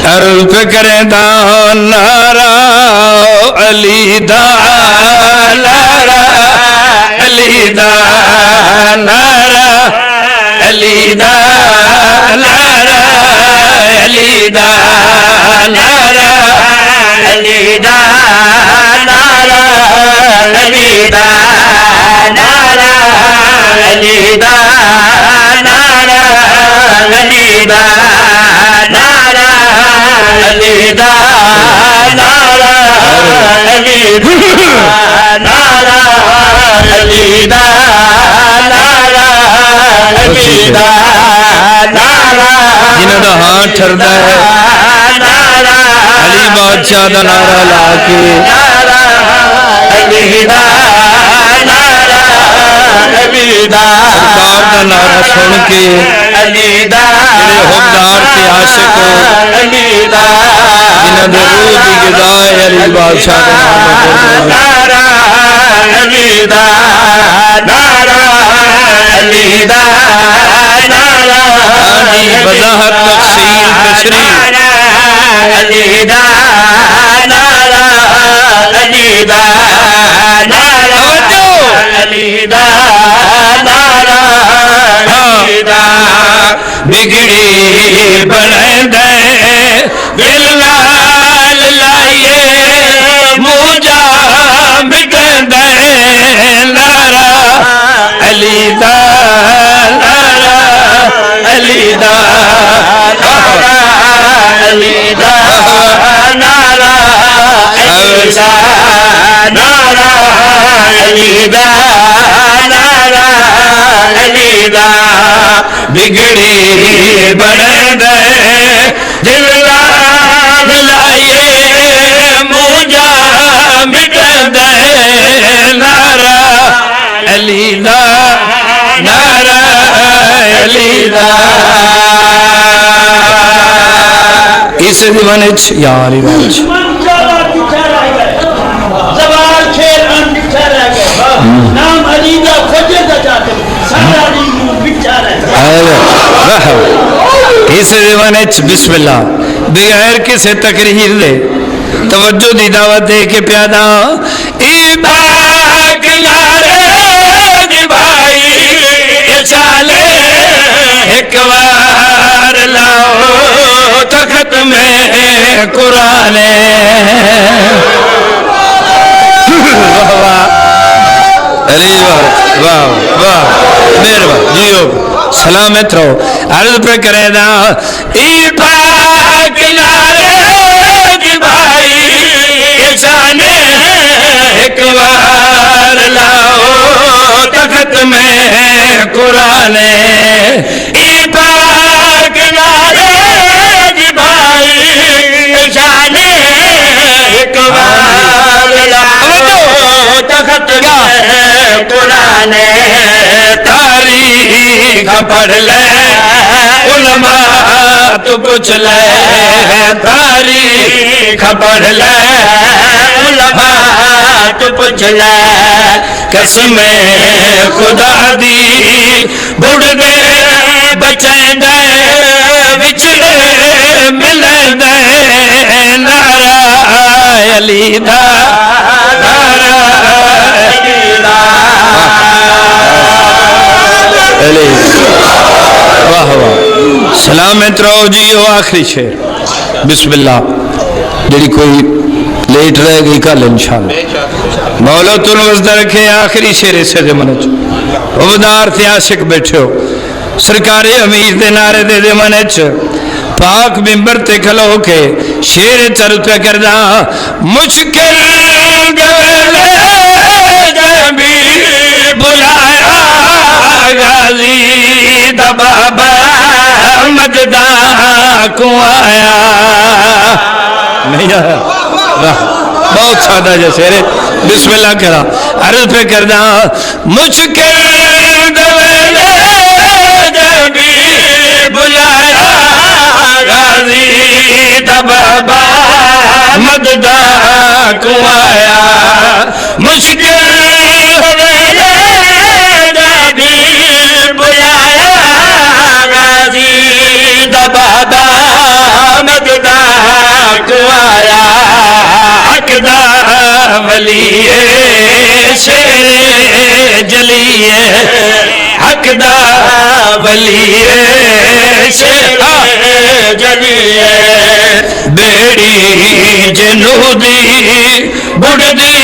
अर्ज़ पे करें दा नारा अली दा नारा अली दा नारा अली दा नारा अली दा नारा अली दा नारा अली दा नारा अली दा नारा अली दा नारा अली दा नारा अली नारा अली दा नारा अली दा नारा जिन्हां दा हां ठरदा है अली बादशाह दा नारा ला के अली दा नारा अली दा सरकार दा नारा सुन के अली दा जेड़े हुक्मदार ते आशिक अली दा जिन्हां दे रूह दी ग़िज़ा अली बादशाह दा नारा अली दा नारा अली दा नारा वज़ाहत तफसील तशरीह अली दा नारा अली दा नारा अली दा नारा अली दा बिगड़ी बनदे दिल नाल लाइए मुझा मिटदे नारा अली दा नारा अली दा नारा अली दा नारा अली दा नारा अली दा नारा अली दा बिगड़ी बनदे दिल नाल लाइए मुझा मिटदे नारा अली दा नारा अली दा इस दीवाने या अली राज जवार खेल अनबिछा रह गए नाम अली दा फजर दा जाते सारा अली बिछा रह इस दीवाने बिस्मिल्लाह बगैर किसी तकरीर दे तवज्जो दी दावत दे के प्यादा ई बाग नारे दी भाई चाले एक बार लाओ तख्त में कुरान अरे वाह वाह मेहरबान जियो सलामत रहो अर्ज पे करेदा ई पाक नारे दी भाई जाने एक बार लाओ तख्त में कुरान ई पाक नारे दी भाई जाने एक बार लाओ तख्त में कुरान तारीख पढ़ ले उलमा तू पूछ ले तारीख पढ़ ले उलमा तू पूछ ले कसम खुदा दी बुढ़ दे बचे दे बिछड़े मिले दे नारा अली दा नारा अली दा वाह वाह सलामत रहो जी वो आखिरी शेर बिस्मिल्लाह जी कोई लेट रह गई कल इंशाल्लाह मौला तुम वजदा रखे आखिरी शेर इसे जमन उबदार थे आशिक बैठे हो सरकारे अमीर दे नारे दे जमन पाक मिंबर ते खलो के शेर चल पे करदा मुश्किल बुलाया गाजी दा बाबा मजदा को आया नहीं आया बहुत सादा जैसे रे बिस्मिल्लाह करा अर्ज पे करदा मुश्किल बुलाया गाजी दा बाबा मजदा को आया मुश्किल बुलाया गाजी दा बाबा मजदा हकदा वलिए शेर जलिए बेड़ी जनूदी बुढ़दी